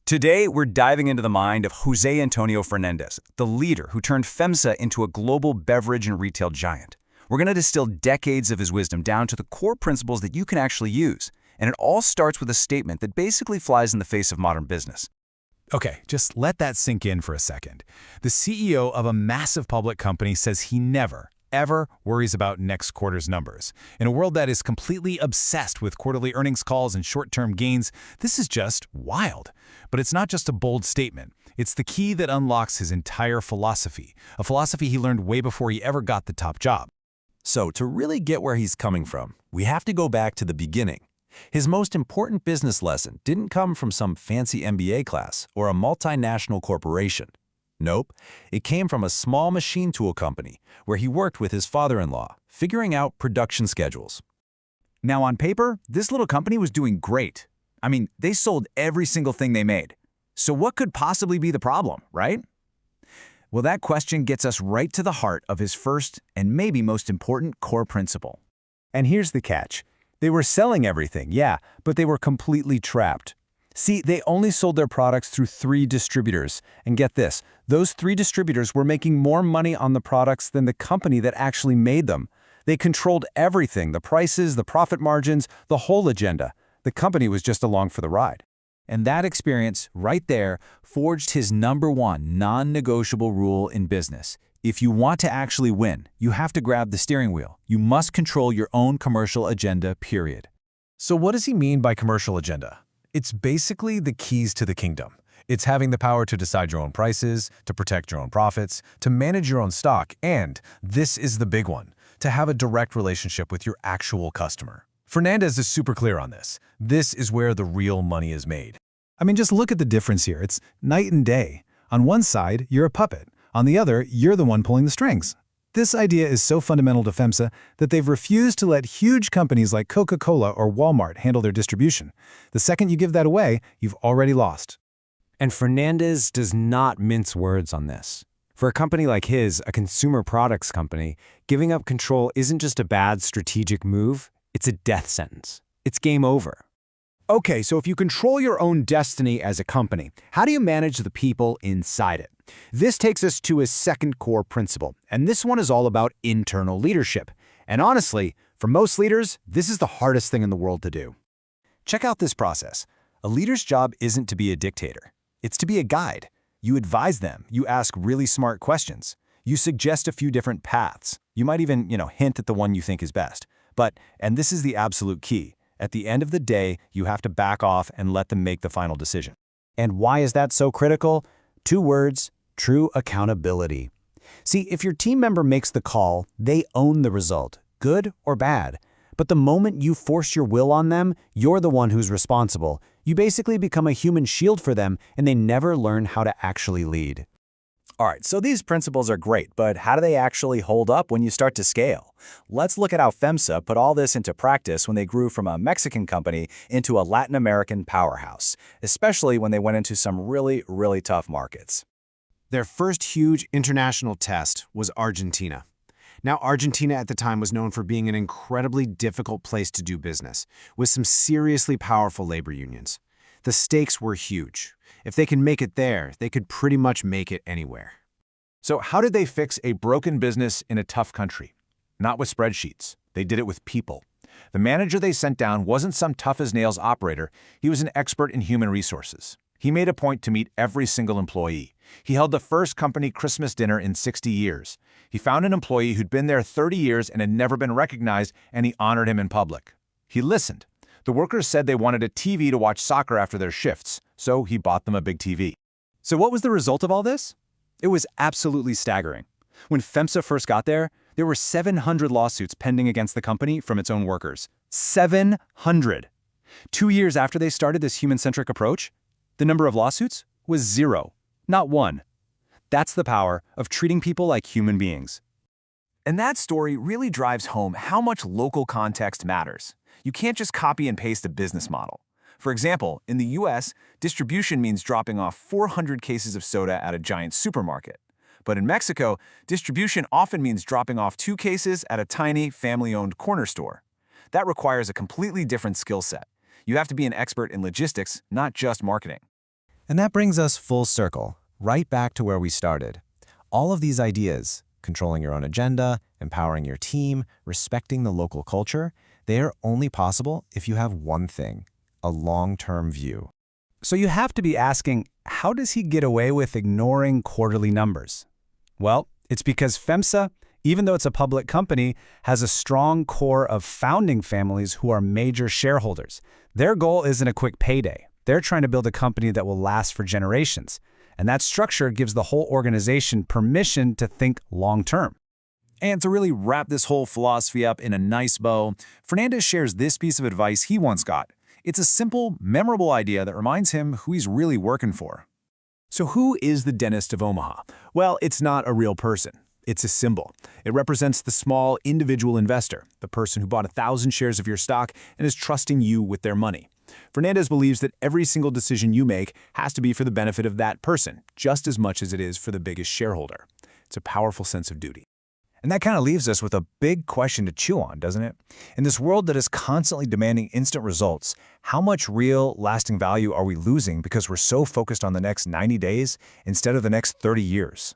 Today, we're diving into the mind of Jose Antonio Fernandez, the leader who turned FEMSA into a global beverage and retail giant. We're going to distill decades of his wisdom down to the core principles that you can actually use. And it all starts with a statement that basically flies in the face of modern business. Okay, just let that sink in for a second. The CEO of a massive public company says he never, ever worries about next quarter's numbers. In a world that is completely obsessed with quarterly earnings calls and short-term gains, this is just wild. But it's not just a bold statement. It's the key that unlocks his entire philosophy, a philosophy he learned way before he ever got the top job. So to really get where he's coming from, we have to go back to the beginning. His most important business lesson didn't come from some fancy MBA class or a multinational corporation. Nope, it came from a small machine tool company where he worked with his father-in-law, figuring out production schedules. Now, on paper, this little company was doing great. I mean, they sold every single thing they made. So what could possibly be the problem, right? Well, that question gets us right to the heart of his first and maybe most important core principle. And here's the catch. They were selling everything, yeah, but they were completely trapped. See, they only sold their products through 3 distributors. And get this, those 3 distributors were making more money on the products than the company that actually made them. They controlled everything, the prices, the profit margins, the whole agenda. The company was just along for the ride. And that experience, right there, forged his #1 non-negotiable rule in business. If you want to actually win, you have to grab the steering wheel. You must control your own commercial agenda, period. So what does he mean by commercial agenda? It's basically the keys to the kingdom. It's having the power to decide your own prices, to protect your own profits, to manage your own stock, and, this is the big one, to have a direct relationship with your actual customer. Fernandez is super clear on this. This is where the real money is made. I mean, just look at the difference here. It's night and day. On one side, you're a puppet. On the other, you're the one pulling the strings. This idea is so fundamental to FEMSA that they've refused to let huge companies like Coca-Cola or Walmart handle their distribution. The second you give that away, you've already lost. And Fernandez does not mince words on this. For a company like his, a consumer products company, giving up control isn't just a bad strategic move, it's a death sentence. It's game over. Okay, so if you control your own destiny as a company, how do you manage the people inside it? This takes us to his second core principle, and this one is all about internal leadership. And honestly, for most leaders, this is the hardest thing in the world to do. Check out this process. A leader's job isn't to be a dictator. It's to be a guide. You advise them. You ask really smart questions. You suggest a few different paths. You might even, hint at the one you think is best. But, and this is the absolute key, at the end of the day, you have to back off and let them make the final decision. And why is that so critical? 2 words, true accountability. See, if your team member makes the call, they own the result, good or bad. But the moment you force your will on them, you're the one who's responsible. You basically become a human shield for them, and they never learn how to actually lead. All right, so these principles are great, but how do they actually hold up when you start to scale? Let's look at how FEMSA put all this into practice when they grew from a Mexican company into a Latin American powerhouse, especially when they went into some really, really tough markets. Their first huge international test was Argentina. Now, Argentina at the time was known for being an incredibly difficult place to do business, with some seriously powerful labor unions. The stakes were huge. If they can make it there, they could pretty much make it anywhere. So how did they fix a broken business in a tough country? Not with spreadsheets. They did it with people. The manager they sent down wasn't some tough-as-nails operator. He was an expert in human resources. He made a point to meet every single employee. He held the first company Christmas dinner in 60 years. He found an employee who'd been there 30 years and had never been recognized, and he honored him in public. He listened. The workers said they wanted a TV to watch soccer after their shifts, so he bought them a big TV. So what was the result of all this? It was absolutely staggering. When FEMSA first got there were 700 lawsuits pending against the company from its own workers. 700! 2 years after they started this human-centric approach, the number of lawsuits was 0, not 1. That's the power of treating people like human beings. And that story really drives home how much local context matters. You can't just copy and paste a business model. For example, in the US, distribution means dropping off 400 cases of soda at a giant supermarket. But in Mexico, distribution often means dropping off 2 cases at a tiny, family-owned corner store. That requires a completely different skill set. You have to be an expert in logistics, not just marketing. And that brings us full circle, right back to where we started. All of these ideas, controlling your own agenda, empowering your team, respecting the local culture, they are only possible if you have one thing, a long-term view. So you have to be asking, how does he get away with ignoring quarterly numbers? Well, it's because FEMSA, even though it's a public company, has a strong core of founding families who are major shareholders. Their goal isn't a quick payday. They're trying to build a company that will last for generations. And that structure gives the whole organization permission to think long-term. And to really wrap this whole philosophy up in a nice bow, Fernandez shares this piece of advice he once got. It's a simple, memorable idea that reminds him who he's really working for. So who is the dentist of Omaha? Well, it's not a real person. It's a symbol. It represents the small individual investor, the person who bought 1,000 shares of your stock and is trusting you with their money. Fernandez believes that every single decision you make has to be for the benefit of that person, just as much as it is for the biggest shareholder. It's a powerful sense of duty. And that kind of leaves us with a big question to chew on, doesn't it? In this world that is constantly demanding instant results, how much real, lasting value are we losing because we're so focused on the next 90 days instead of the next 30 years?